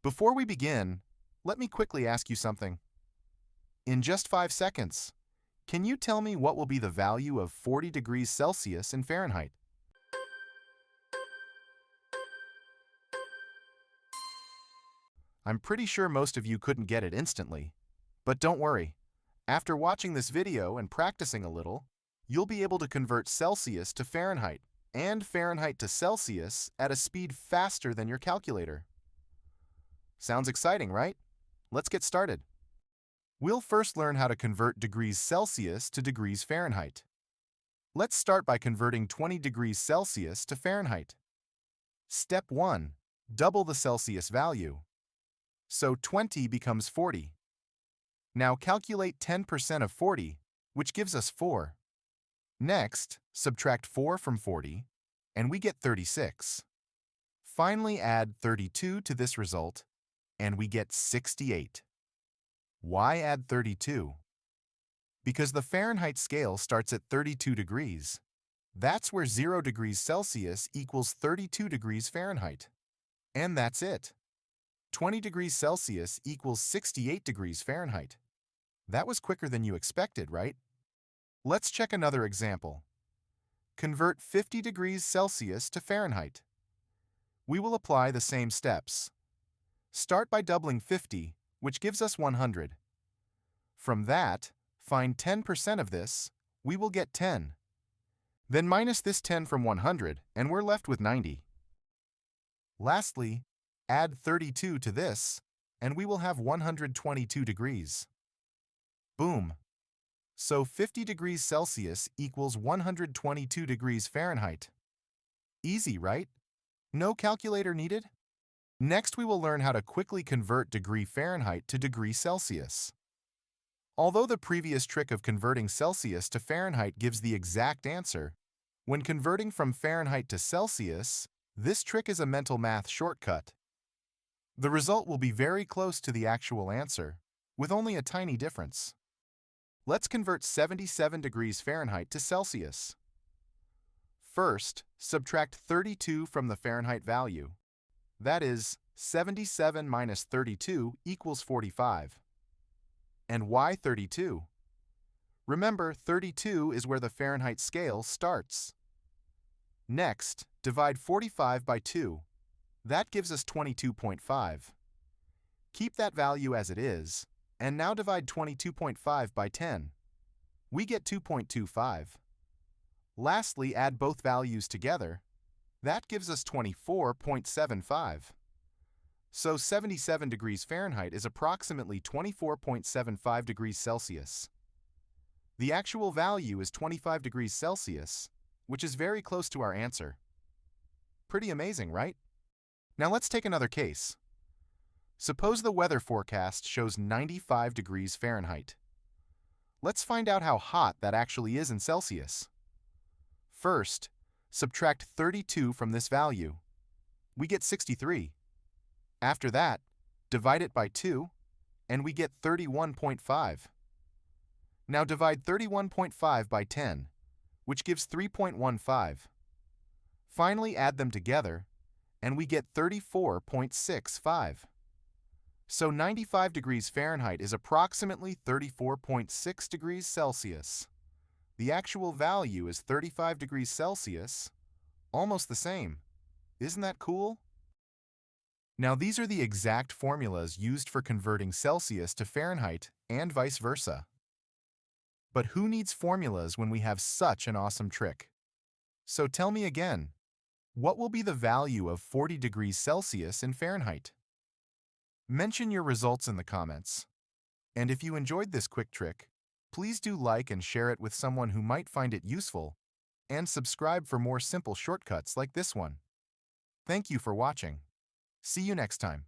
Before we begin, let me quickly ask you something. In just 5 seconds, can you tell me what will be the value of 40 degrees Celsius in Fahrenheit? I'm pretty sure most of you couldn't get it instantly. But don't worry. After watching this video and practicing a little, you'll be able to convert Celsius to Fahrenheit and Fahrenheit to Celsius at a speed faster than your calculator. Sounds exciting, right? Let's get started. We'll first learn how to convert degrees Celsius to degrees Fahrenheit. Let's start by converting 20 degrees Celsius to Fahrenheit. Step 1. Double the Celsius value. So 20 becomes 40. Now calculate 10% of 40, which gives us 4. Next, subtract 4 from 40, and we get 36. Finally, add 32 to this result, and we get 68. Why add 32? Because the Fahrenheit scale starts at 32 degrees. That's where 0 degrees Celsius equals 32 degrees Fahrenheit. And that's it. 20 degrees Celsius equals 68 degrees Fahrenheit. That was quicker than you expected, right? Let's check another example. Convert 50 degrees Celsius to Fahrenheit. We will apply the same steps. Start by doubling 50, which gives us 100. From that, find 10% of this, we will get 10. Then minus this 10 from 100, and we're left with 90. Lastly, add 32 to this, and we will have 122 degrees. Boom! So 50 degrees Celsius equals 122 degrees Fahrenheit. Easy, right? No calculator needed? Next, we will learn how to quickly convert degree Fahrenheit to degree Celsius. Although the previous trick of converting Celsius to Fahrenheit gives the exact answer, when converting from Fahrenheit to Celsius, this trick is a mental math shortcut. The result will be very close to the actual answer, with only a tiny difference. Let's convert 77 degrees Fahrenheit to Celsius. First, subtract 32 from the Fahrenheit value. That is, 77 minus 32 equals 45. And why 32? Remember, 32 is where the Fahrenheit scale starts. Next, divide 45 by 2. That gives us 22.5. Keep that value as it is, and now divide 22.5 by 10. We get 2.25. Lastly, add both values together. That gives us 24.75. So 77 degrees Fahrenheit is approximately 24.75 degrees Celsius. The actual value is 25 degrees Celsius, which is very close to our answer. Pretty amazing, right? Now let's take another case. Suppose the weather forecast shows 95 degrees Fahrenheit. Let's find out how hot that actually is in Celsius. First, subtract 32 from this value. We get 63. After that, divide it by 2, and we get 31.5. Now divide 31.5 by 10, which gives 3.15. Finally, add them together, and we get 34.65. So 95 degrees Fahrenheit is approximately 34.6 degrees Celsius. The actual value is 35 degrees Celsius, almost the same. Isn't that cool? Now these are the exact formulas used for converting Celsius to Fahrenheit and vice versa. But who needs formulas when we have such an awesome trick? So tell me again, what will be the value of 40 degrees Celsius in Fahrenheit? Mention your results in the comments. And if you enjoyed this quick trick, please do like and share it with someone who might find it useful, and subscribe for more simple shortcuts like this one. Thank you for watching. See you next time.